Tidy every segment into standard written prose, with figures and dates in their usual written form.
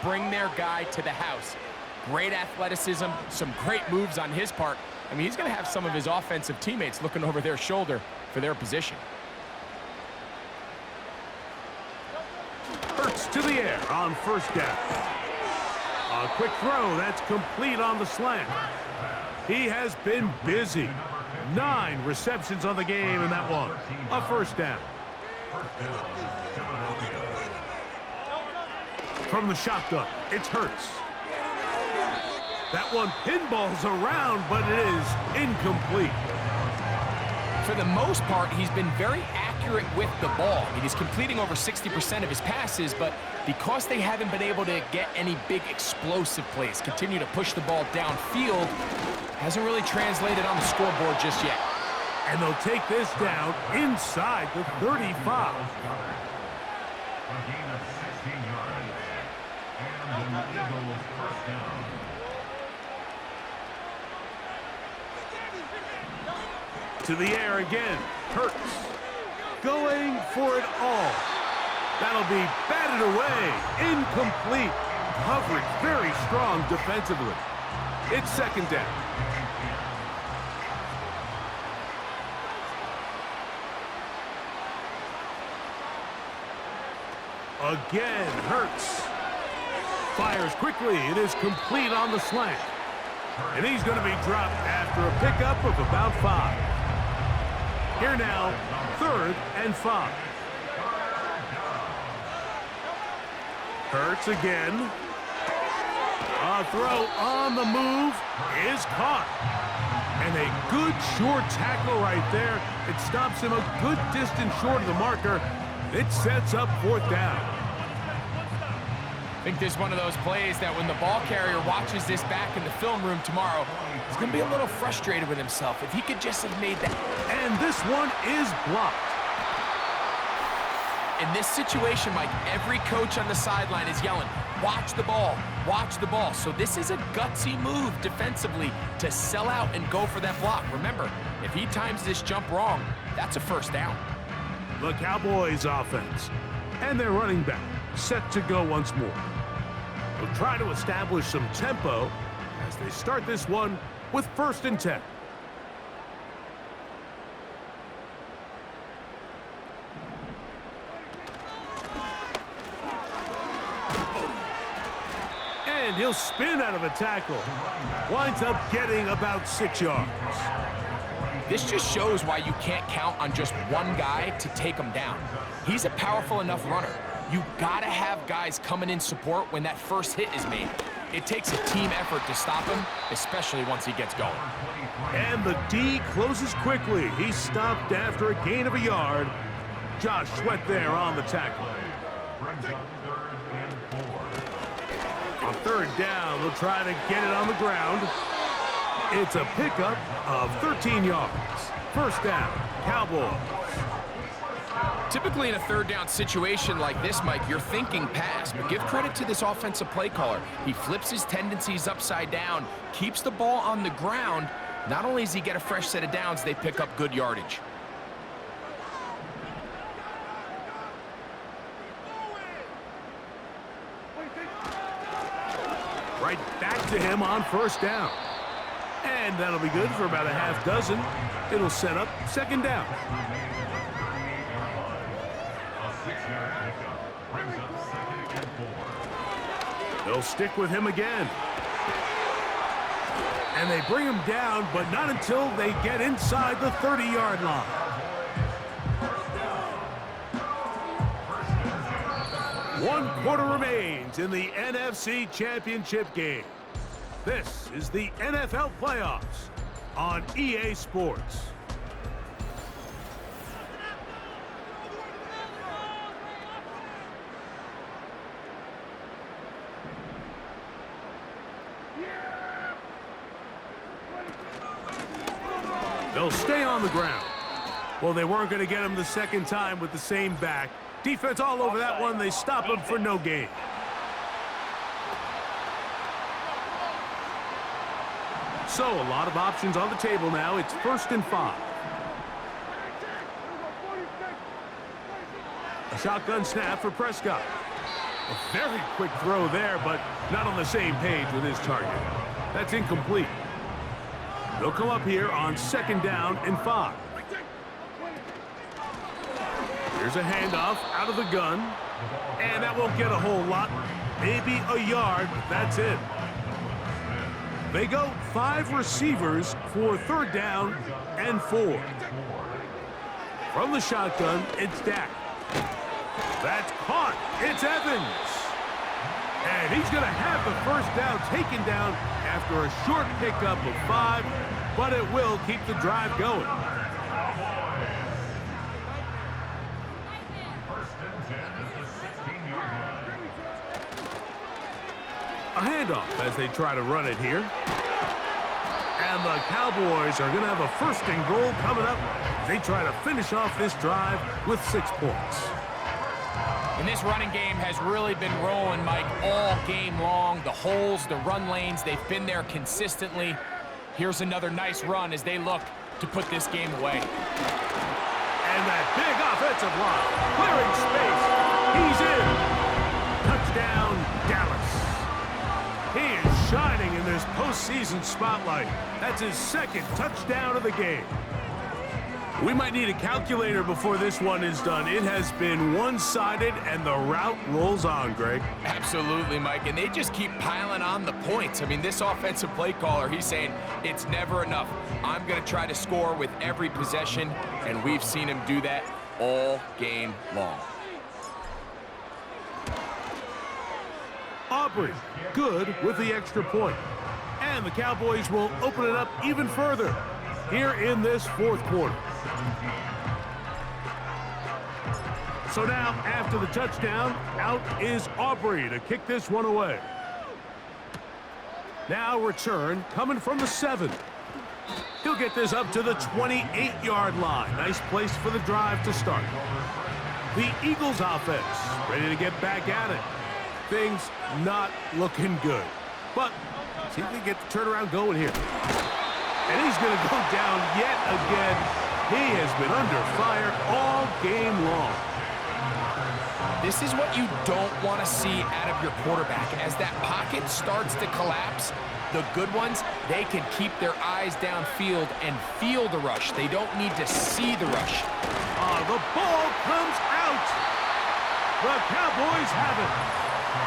bring their guy to the house. Great athleticism, some great moves on his part. I mean, he's going to have some of his offensive teammates looking over their shoulder for their position. Hurts to the air on first down. A quick throw that's complete on the slant. He has been busy. 9 receptions on the game in that one. A first down. From the shotgun, it's Hurts. That one pinballs around, but it is incomplete. For the most part, he's been very accurate with the ball. I mean, he's completing over 60% of his passes, but because they haven't been able to get any big explosive plays, continue to push the ball downfield, hasn't really translated on the scoreboard just yet. And they'll take this down inside the 35. To the air again. Hurts. Going for it all. That'll be batted away. Incomplete. Coverage very strong defensively. It's second down. Again, Hurts. Fires quickly. It is complete on the slant. And he's going to be dropped after a pickup of about 5. Here now, 3rd and 5. Hurts again. A throw on the move is caught. And a good short tackle right there. It stops him a good distance short of the marker. It sets up 4th down. I think this is one of those plays that when the ball carrier watches this back in the film room tomorrow, he's going to be a little frustrated with himself. If he could just have made that. And this one is blocked. In this situation, Mike, every coach on the sideline is yelling, watch the ball, watch the ball. So this is a gutsy move defensively to sell out and go for that block. Remember, if he times this jump wrong, that's a 1st down. The Cowboys offense and their running back set to go once more. They'll try to establish some tempo as they start this one with 1st and 10. And he'll spin out of a tackle. Winds up getting about 6 yards. This just shows why you can't count on just one guy to take him down. He's a powerful enough runner. You gotta have guys coming in support when that first hit is made. It takes a team effort to stop him, especially once he gets going. And the D closes quickly. He's stopped after a gain of a yard. Josh Sweat there on the tackle. On 3rd down, they'll try to get it on the ground. It's a pickup of 13 yards. 1st down, Cowboys. Typically in a 3rd down situation like this, Mike, you're thinking pass, but give credit to this offensive play caller. He flips his tendencies upside down, keeps the ball on the ground. Not only does he get a fresh set of downs, they pick up good yardage. Right back to him on 1st down. And that'll be good for about a half dozen. It'll set up 2nd down. They'll stick with him again. And they bring him down, but not until they get inside the 30-yard line. One quarter remains in the NFC Championship game. This is the NFL playoffs on EA Sports. They'll stay on the ground. Well, they weren't going to get him the 2nd time with the same back. Defense all over that one. They stop him for no gain. So a lot of options on the table now. It's 1st and 5. A shotgun snap for Prescott. A very quick throw there, but not on the same page with his target. That's incomplete. They'll come up here on 2nd down and 5. Here's a handoff out of the gun. And that won't get a whole lot. Maybe a yard, but that's it. They go 5 receivers for 3rd down and 4. From the shotgun, it's Dak. That's caught. It's Evans. And he's going to have the 1st down taken down after a short pickup of 5, but it will keep the drive going. A handoff as they try to run it here. And the Cowboys are going to have a 1st and goal coming up. They try to finish off this drive with 6 points. And this running game has really been rolling, Mike, all game long. The holes, the run lanes, they've been there consistently. Here's another nice run as they look to put this game away. And that big offensive line, clearing space. He's in. Touchdown, Dallas. He is shining in this postseason spotlight. That's his 2nd touchdown of the game. We might need a calculator before this one is done. It has been one-sided, and the route rolls on, Greg. Absolutely, Mike, and they just keep piling on the points. I mean, this offensive play caller, he's saying it's never enough. I'm going to try to score with every possession, and we've seen him do that all game long. Aubrey, good with the extra point. And the Cowboys will open it up even further here in this 4th quarter. So now, after the touchdown, out is Aubrey to kick this one away. Now return coming from the 7. He'll get this up to the 28-yard line. Nice place for the drive to start. The Eagles offense ready to get back at it. Things not looking good. But see if we get the turnaround going here. And he's going to go down yet again. He has been under fire all game long. This is what you don't want to see out of your quarterback. As that pocket starts to collapse, the good ones, they can keep their eyes downfield and feel the rush. They don't need to see the rush. The ball comes out. The Cowboys have it.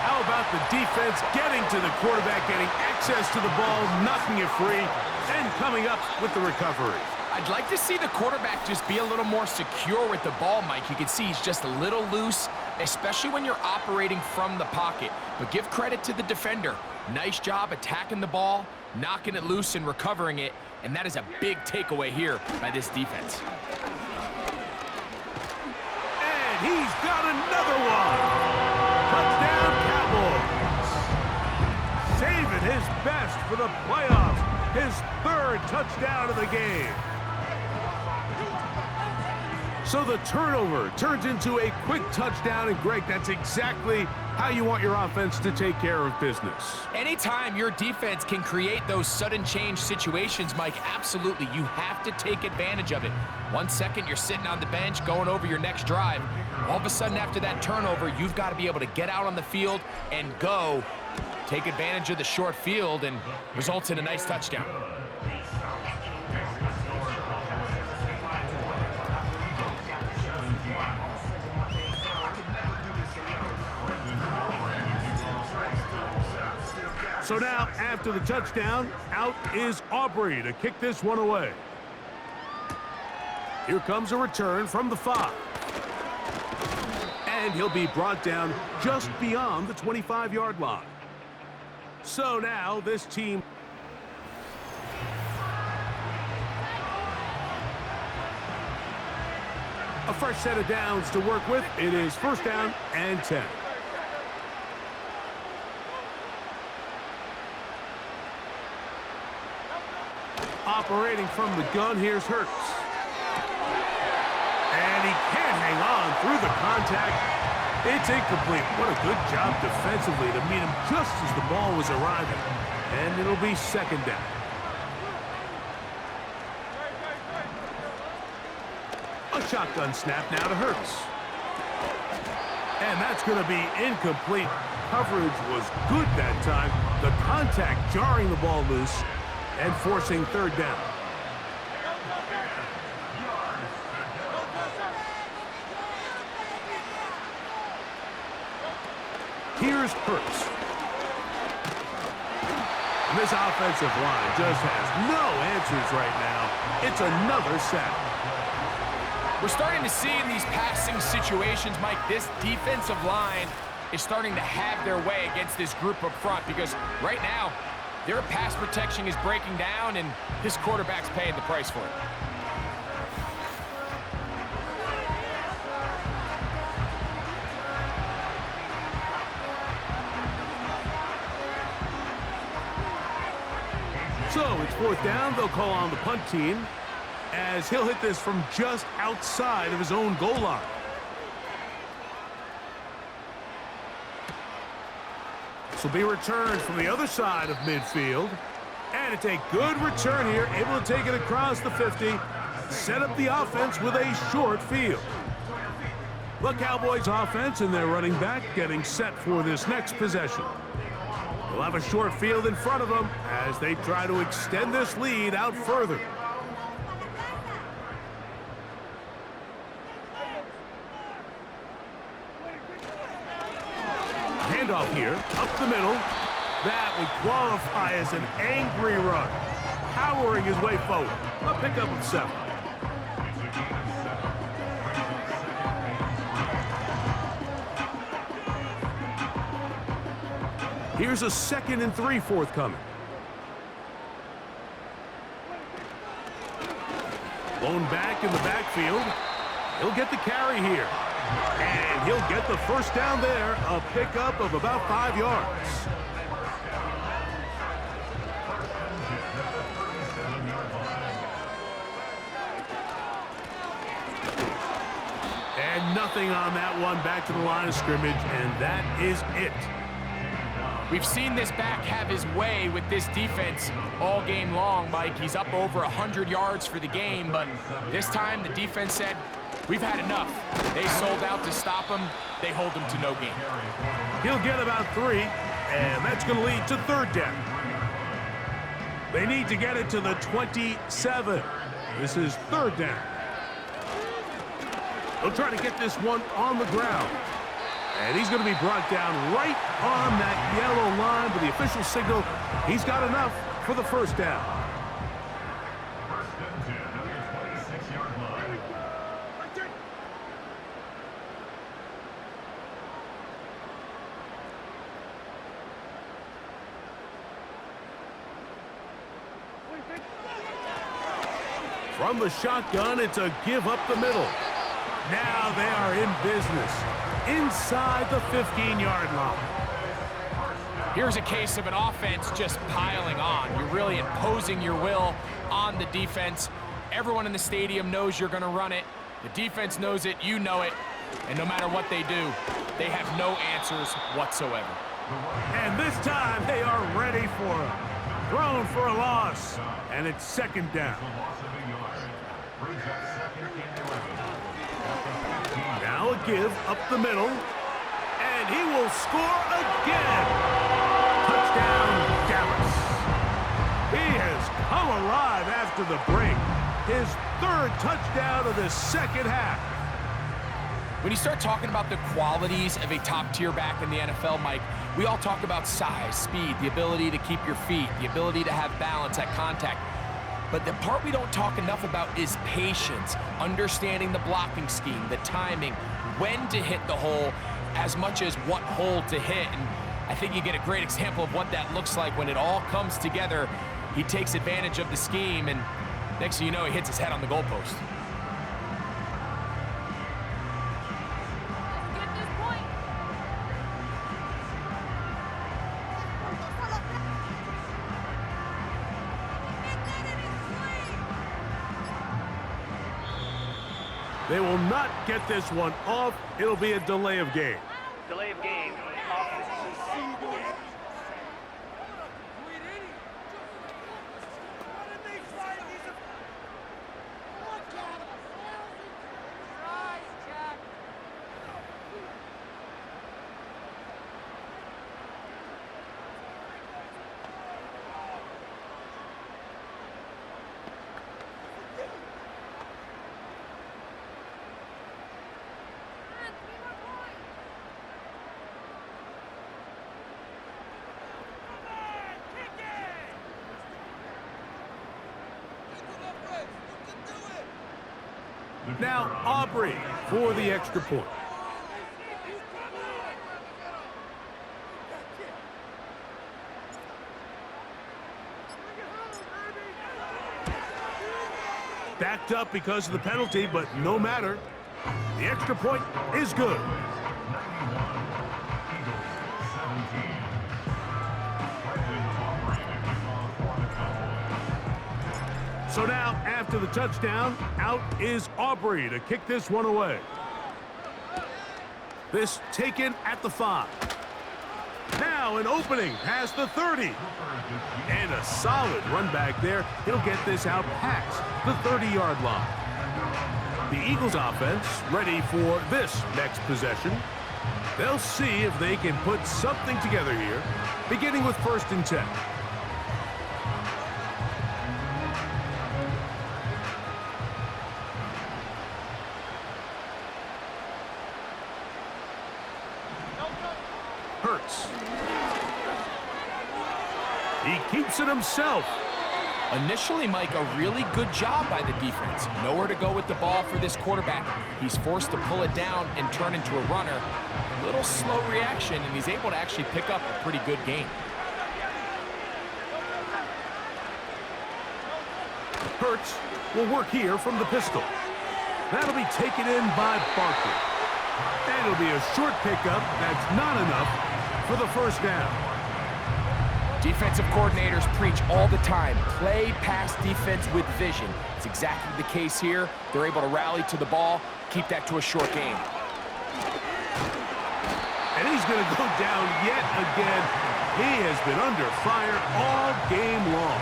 How about the defense getting to the quarterback, getting access to the ball, knocking it free, and coming up with the recovery? I'd like to see the quarterback just be a little more secure with the ball, Mike. You can see he's just a little loose, especially when you're operating from the pocket. But give credit to the defender. Nice job attacking the ball, knocking it loose and recovering it, and that is a big takeaway here by this defense. And he's got another one. Touchdown, Cowboys. Saving his best for the playoffs. His 3rd touchdown of the game. So the turnover turns into a quick touchdown, and Greg, that's exactly how you want your offense to take care of business. Anytime your defense can create those sudden change situations, Mike, absolutely, you have to take advantage of it. 1 second, you're sitting on the bench going over your next drive. All of a sudden, after that turnover, you've got to be able to get out on the field and go. Take advantage of the short field and results in a nice touchdown. So now, after the touchdown, out is Aubrey to kick this one away. Here comes a return from the 5. And he'll be brought down just beyond the 25-yard line. So now this team... a fresh set of downs to work with. It is 1st down and 10. Operating from the gun, here's Hurts. And he can't hang on through the contact. It's incomplete. What a good job defensively to meet him just as the ball was arriving. And it'll be 2nd down. A shotgun snap now to Hurts. And that's going to be incomplete. Coverage was good that time. The contact jarring the ball loose and forcing third down. Here's Hurts. And this offensive line just has no answers right now. It's another sack. We're starting to see in these passing situations, Mike, this defensive line is starting to have their way against this group up front because right now, their pass protection is breaking down and this quarterback's paying the price for it. So it's fourth down. They'll call on the punt team as he'll hit this from just outside of his own goal line. This will be returned from the other side of midfield. And it's a good return here, able to take it across the 50, set up the offense with a short field. The Cowboys offense and their running back getting set for this next possession. They'll have a short field in front of them as they try to extend this lead out further. Handoff here, up the middle. That would qualify as an angry run. Powering his way forward. A pickup of 7. Here's a 2nd and 3 forthcoming. Blown back in the backfield. He'll get the carry here. And he'll get the first down there. A pickup of about 5 yards. And nothing on that one. Back to the line of scrimmage. And that is it. We've seen this back have his way with this defense all game long, Mike. He's up over 100 yards for the game, but this time the defense said, we've had enough. They sold out to stop him. They hold him to no gain. He'll get about 3, and that's going to lead to third down. They need to get it to the 27. This is third down. They'll try to get this one on the ground. And he's going to be brought down right on that yellow line, but the official signal, he's got enough for the first down. From the shotgun, it's a give up the middle. Now they are in business inside the 15-yard line. Here's a case of an offense just piling on. You're really imposing your will on the defense. Everyone in the stadium knows you're going to run it. The defense knows it, you know it, and no matter what they do, they have no answers whatsoever. And this time they are ready for it. Thrown for a loss, and it's second down. Now a give up the middle, and he will score again. Touchdown, Dallas. He has come alive after the break. His 3rd touchdown of the second half. When you start talking about the qualities of a top-tier back in the NFL, Mike, we all talk about size, speed, the ability to keep your feet, the ability to have balance at contact. But the part we don't talk enough about is patience, understanding the blocking scheme, the timing, when to hit the hole, as much as what hole to hit. And I think you get a great example of what that looks like when it all comes together. He takes advantage of the scheme, and next thing you know, he hits his head on the goalpost. They will not get this one off. It'll be a delay of game. Delay of game. Now Aubrey for the extra point. Backed up because of the penalty, but no matter. The extra point is good. So now, after the touchdown, out is Aubrey to kick this one away. This taken at the 5. Now an opening past the 30. And a solid run back there. He'll get this out past the 30-yard line. The Eagles offense ready for this next possession. They'll see if they can put something together here, beginning with 1st and 10. Hurts. He keeps it himself. Initially, Mike, a really good job by the defense. Nowhere to go with the ball for this quarterback. He's forced to pull it down and turn into a runner. A little slow reaction, and he's able to actually pick up a pretty good game. Hurts will work here from the pistol. That'll be taken in by Barkley. And it'll be a short pickup. That's not enough for the 1st down. Defensive coordinators preach all the time, play pass defense with vision. It's exactly the case here. They're able to rally to the ball, keep that to a short game. And he's going to go down yet again. He has been under fire all game long.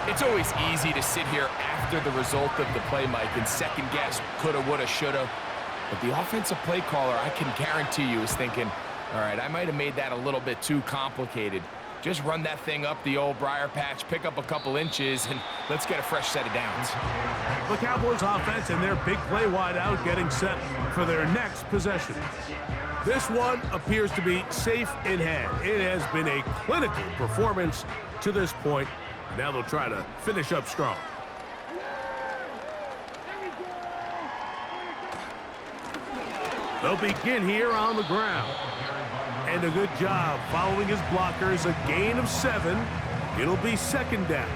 It's always easy to sit here after the result of the play, Mike, and second guess coulda, woulda, shoulda. But the offensive play caller, I can guarantee you, is thinking, all right, I might have made that a little bit too complicated. Just run that thing up the old briar patch, pick up a couple inches, and let's get a fresh set of downs. The Cowboys offense and their big play wideout getting set for their next possession. This one appears to be safe in hand. It has been a clinical performance to this point. Now they'll try to finish up strong. They'll begin here on the ground. And a good job following his blockers, a gain of 7. It'll be 2nd down.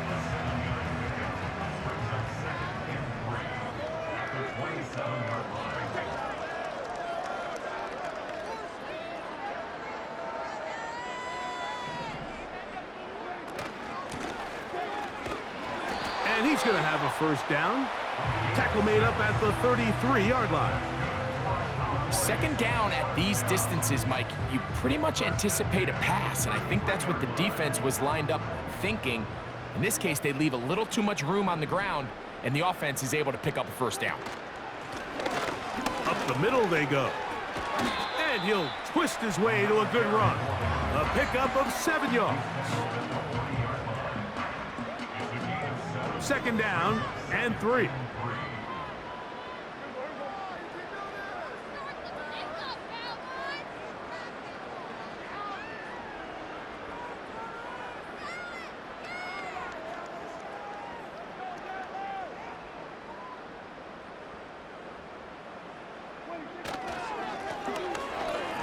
And he's going to have a 1st down. Tackle made up at the 33-yard line. 2nd down at these distances, Mike, you pretty much anticipate a pass, and I think that's what the defense was lined up thinking. In this case, they leave a little too much room on the ground, and the offense is able to pick up a 1st down. Up the middle they go. And he'll twist his way to a good run. A pickup of 7 yards. 2nd down and 3.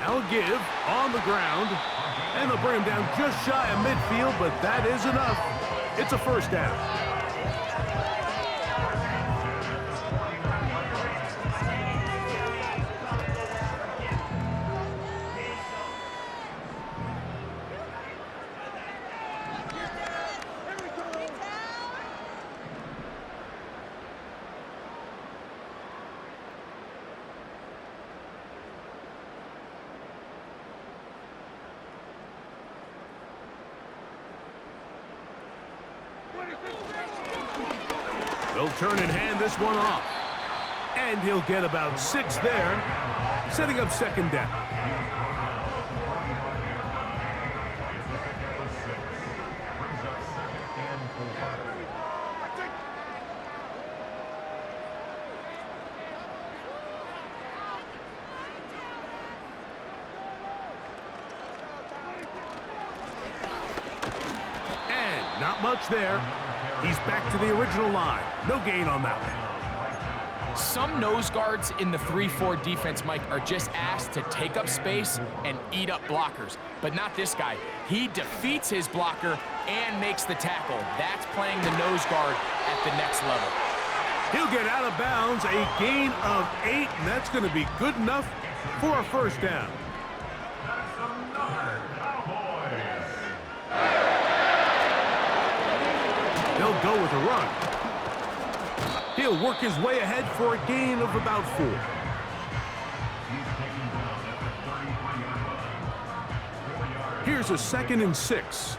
They'll give on the ground, and they'll bring him down just shy of midfield, but that is enough. It's a 1st down. They'll turn and hand this one off. And he'll get about 6 there, setting up 2nd down. And not much there. He's back to the original line. No gain on that one. Some nose guards in the 3-4 defense, Mike, are just asked to take up space and eat up blockers. But not this guy. He defeats his blocker and makes the tackle. That's playing the nose guard at the next level. He'll get out of bounds, a gain of 8, and that's going to be good enough for a first down. They'll go with a run. He'll work his way ahead for a gain of about 4. Here's a 2nd and 6.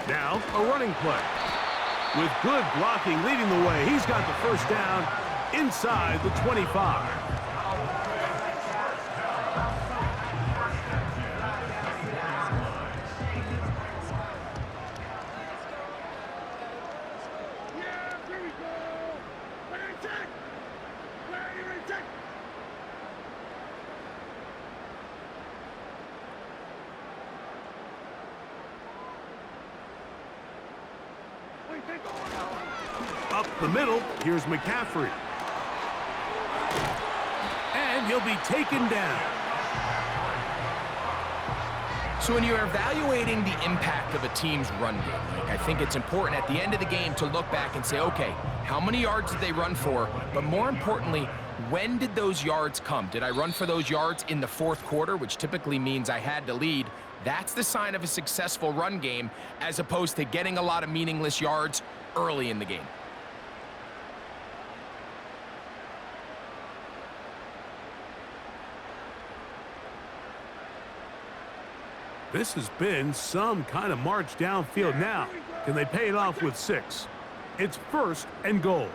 Now, a running play. With good blocking leading the way, he's got the first down inside the 25. Up the middle, here's McCaffrey. And he'll be taken down. So when you're evaluating the impact of a team's run game, I think it's important at the end of the game to look back and say, okay, how many yards did they run for? But more importantly, when did those yards come? Did I run for those yards in the 4th quarter, which typically means I had to lead? That's the sign of a successful run game, as opposed to getting a lot of meaningless yards early in the game. This has been some kind of march downfield now. Can they pay it off with 6? It's 1st and goal.